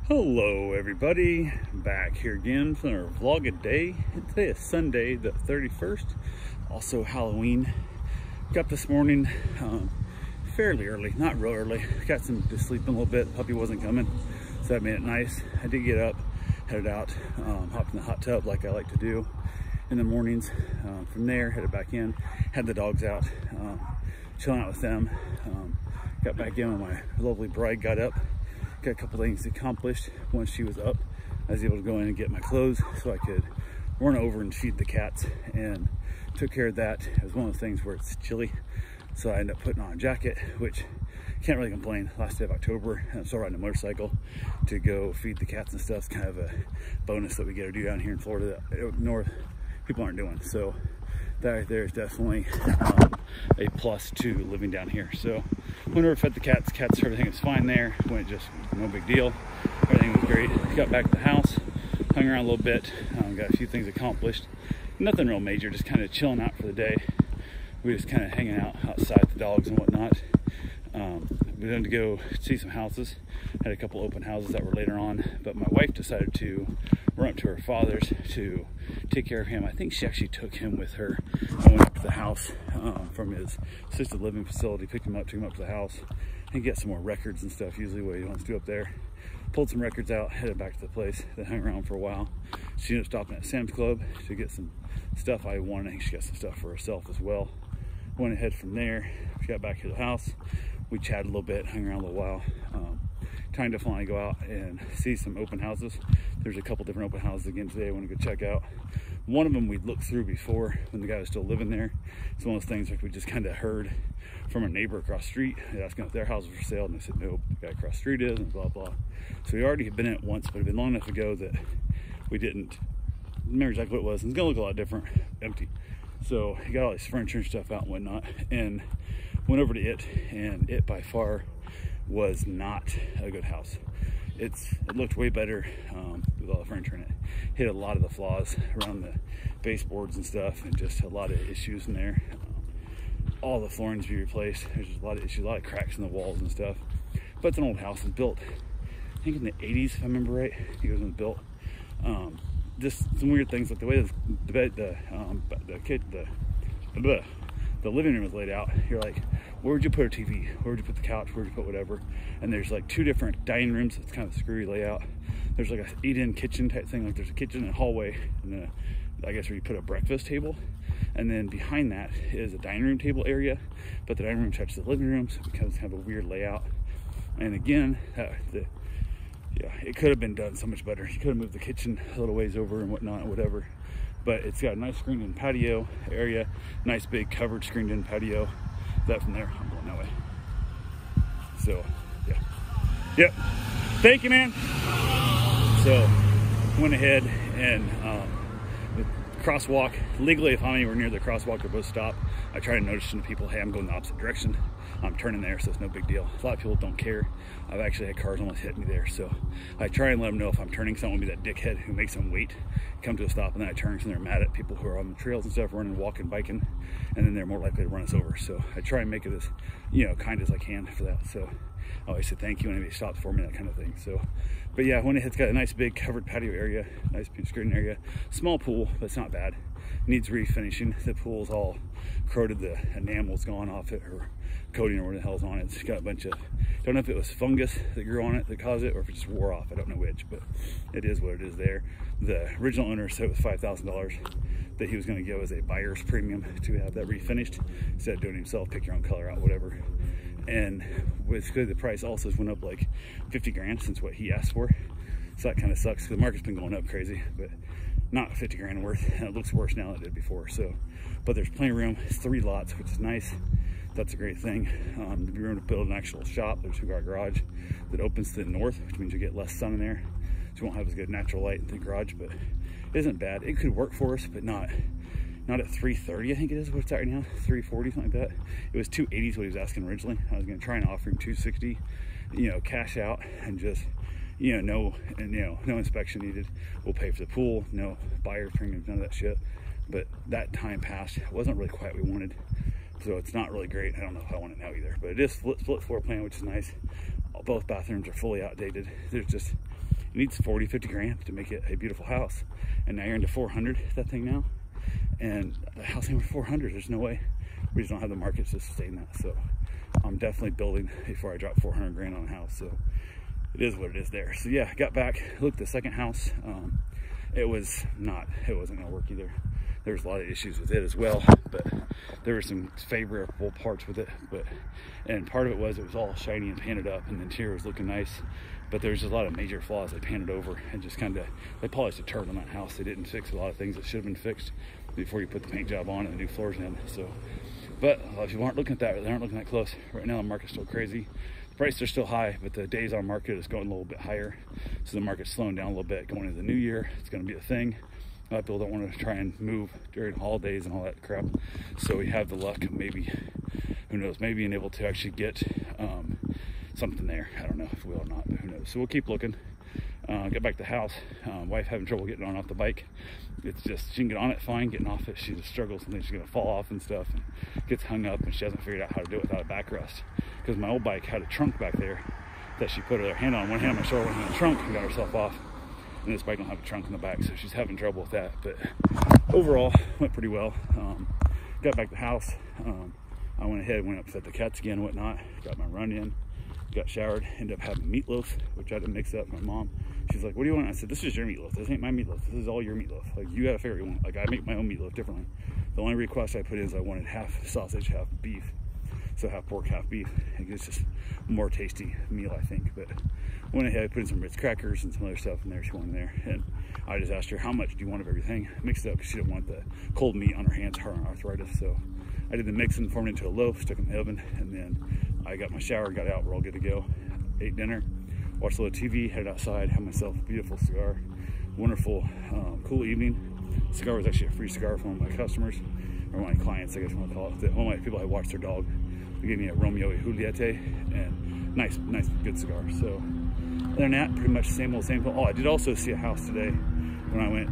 Hello everybody, back here again for our vlog a day. Today is Sunday the 31st, also Halloween. Got up this morning fairly early, not real early. Got some to sleep a little bit. Puppy wasn't coming, so that made it nice. I did get up, headed out, hopped in the hot tub like I like to do in the mornings. From there, headed back in, had the dogs out, chilling out with them. Got back in when my lovely bride got up. Got a couple things accomplished. Once she was up, I was able to go in and get my clothes so I could run over and feed the cats, and took care of that. It was one of those things where it's chilly, so I ended up putting on a jacket, which can't really complain. Last day of October, and I'm still riding a motorcycle to go feed the cats and stuff. It's kind of a bonus that we get to do down here in Florida that north people aren't doing. So that right there is definitely a plus to living down here. So whenever I fed the cats, everything was fine there. Went just no big deal. Everything was great. Got back to the house, hung around a little bit, got a few things accomplished. Nothing real major, just kind of chilling out for the day. We were just kind of hanging out outside with the dogs and whatnot. We wanted to go see some houses. Had a couple open houses that were later on, but my wife decided to run up to her father's to take care of him. I think she actually took him with her. I went up to the house from his assisted living facility, picked him up, took him up to the house, and get some more records and stuff, usually what he wants to do up there. Pulled some records out, headed back to the place, then hung around for a while. She ended up stopping at Sam's Club to get some stuff I wanted. I think she got some stuff for herself as well. Went ahead from there. She got back to the house. We chatted a little bit, hung around a little while. Time to finally go out and see some open houses. There's a couple different open houses again today I want to go check out. One of them we'd looked through before when the guy was still living there. It's one of those things like we just kind of heard from a neighbor across the street. They asked if their house was for sale, and they said nope, the guy across the street is, and blah blah. So we already had been in it once, but it had been long enough ago that we didn't remember exactly what it was. And it's gonna look a lot different, empty. So he got all his furniture and stuff out and whatnot, and went over to it, and it by far was not a good house. It looked way better with all the furniture in it. Hit a lot of the flaws around the baseboards and stuff, and just a lot of issues in there. All the flooring to be replaced. There's just a lot of issues, a lot of cracks in the walls and stuff. But it's an old house. It's built, I think in the 80s, if I remember right. I think it was built. Just some weird things, like the way the living room is laid out. You're like, where would you put a TV? Where would you put the couch? Where would you put whatever? And there's like two different dining rooms. It's kind of a screwy layout. There's like a eat-in kitchen type thing. Like there's a kitchen and a hallway, and I guess where you put a breakfast table. And then behind that is a dining room table area, but the dining room touches the living room, so it becomes kind of a weird layout. And again, yeah, it could have been done so much better. You could have moved the kitchen a little ways over and whatnot, whatever. But it's got a nice screened-in patio area, nice big covered screened-in patio. That from there, I'm going that way. So, yeah. Yep. Thank you, man. So, went ahead and the crosswalk. Legally, if I'm anywhere near the crosswalk, they're both stop. I try to notice to the people, hey, I'm going the opposite direction. I'm turning there, so it's no big deal. A lot of people don't care. I've actually had cars almost hit me there, so I try and let them know if I'm turning, so I don't want to be that dickhead who makes them wait, come to a stop, and then I turn, so they're mad at people who are on the trails and stuff, running, walking, biking, and then they're more likely to run us over. So I try and make it as, kind as I can for that. So I always say thank you when anybody stops for me, that kind of thing. So, but yeah, when it's got a nice big covered patio area, nice screened area, small pool, but it's not bad. Needs refinishing. The pool's all corroded, the enamel's gone off it, or coating, or what the hell's on it. It's got a bunch of, don't know if it was fungus that grew on it that caused it, or if it just wore off. I don't know which, but it is what it is there. The original owner said it was $5,000 that he was going to give as a buyer's premium to have that refinished, instead of doing it himself, pick your own color out, whatever. And with the price also went up like 50 grand since what he asked for. So that kind of sucks, because the market's been going up crazy, but not 50 grand worth, and it looks worse now than it did before. So, but there's plenty of room. It's 3 lots, which is nice. That's a great thing. There'd be room to build an actual shop. There's a 2-car garage that opens to the north, which means you get less sun in there, so you won't have as good natural light in the garage, but it isn't bad. It could work for us, but not at 330, I think it is what it's at right now, 340, something like that. It was 280 is what he was asking originally. I was gonna try and offer him 260, cash out, and just, no inspection needed. We'll pay for the pool, no buyer premium, none of that shit. But that time passed. It wasn't really quite what we wanted. So it's not really great. I don't know if I want it now either, but it is split floor plan, which is nice. Both bathrooms are fully outdated. There's just It needs 40, 50 grand to make it a beautiful house. And now you're into 400, that thing now. And the house ain't worth 400, there's no way. We just don't have the market to sustain that. So I'm definitely building before I drop 400 grand on a house. So it is what it is there. So yeah, I got back, looked at the second house. It wasn't gonna work either. There was a lot of issues with it as well, but there were some favorable parts with it. And part of it was all shiny and painted up, and the interior was looking nice. But there's just a lot of major flaws. They painted over and just they polished a turd on that house. They didn't fix a lot of things that should have been fixed before you put the paint job on and the new floors in. So, but if you aren't looking at that, they aren't looking that close. Right now the market's still crazy. The prices are still high, but the days on market is going a little bit higher. So the market's slowing down a little bit going into the new year. It's going to be a thing. A lot of people don't want to try and move during holidays and all that crap. So we have the luck of maybe, who knows, maybe being able to actually get something there. I don't know if we will or not, but who knows. So we'll keep looking. Get back to the house. Wife having trouble getting on off the bike. It's just, she can get on it fine, getting off it, she just struggles and thinks she's gonna fall off and stuff, and gets hung up, and she hasn't figured out how to do it without a backrest. Because my old bike had a trunk back there that she put her hand on, one hand on my shoulder, one hand on the trunk, and got herself off. And this bike don't have a trunk in the back, so she's having trouble with that. But overall, went pretty well. Got back to the house. I went ahead, went up, fed the cats again and whatnot, got my run in, got showered, ended up having meatloaf, which I had to mix up. My mom, she's like, what do you want? I said, this is your meatloaf. This ain't my meatloaf. This is all your meatloaf. Like, you gotta figure it out. Like, I make my own meatloaf differently. The only request I put in is I wanted half sausage, half beef. So half pork, half beef. It's just a more tasty meal, I think. But went ahead, put in some Ritz crackers and some other stuff in there. She wanted there. And I just asked her, how much do you want of everything? Mixed it up because she didn't want the cold meat on her hands, her arthritis. So I did the mixing, formed it into a loaf, stuck it in the oven, and then I got my shower, got out, we're all good to go. Ate dinner, watched a little TV, headed outside, had myself a beautiful cigar. Wonderful, cool evening. The cigar was actually a free cigar from one of my customers, or one of my clients, I guess you want to call it. One of my people I watched their dog. They gave me a Romeo y Julieta, and nice, good cigar. So other than that, pretty much same old, same old. Oh, I did also see a house today when I went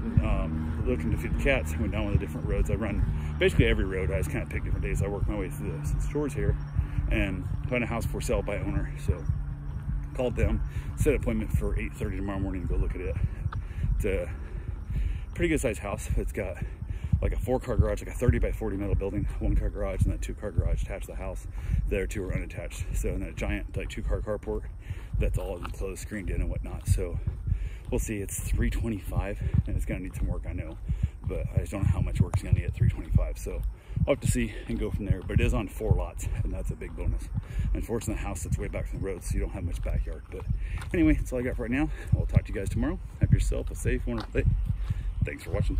looking to feed the cats. I went down one of the different roads. I run basically every road. I just kind of pick different days. I work my way through the stores here, and found a house for sale by owner. So called them, set an appointment for 8:30 tomorrow morning to go look at it. It's a pretty good sized house. It's got like a 4-car garage, like a 30 by 40 metal building, 1-car garage, and then 2-car garage attached to the house. The other 2 are unattached. So, and then a giant like 2-car carport that's all enclosed, screened in and whatnot. So we'll see. It's $325, and it's gonna need some work, I know, but I just don't know how much work it's gonna need at $325. So I'll have to see and go from there. But it is on 4 lots, and that's a big bonus. Unfortunately, the house that's way back from the road, so you don't have much backyard. But anyway, that's all I got for right now. I'll talk to you guys tomorrow. Have yourself a safe, wonderful day. Thanks for watching.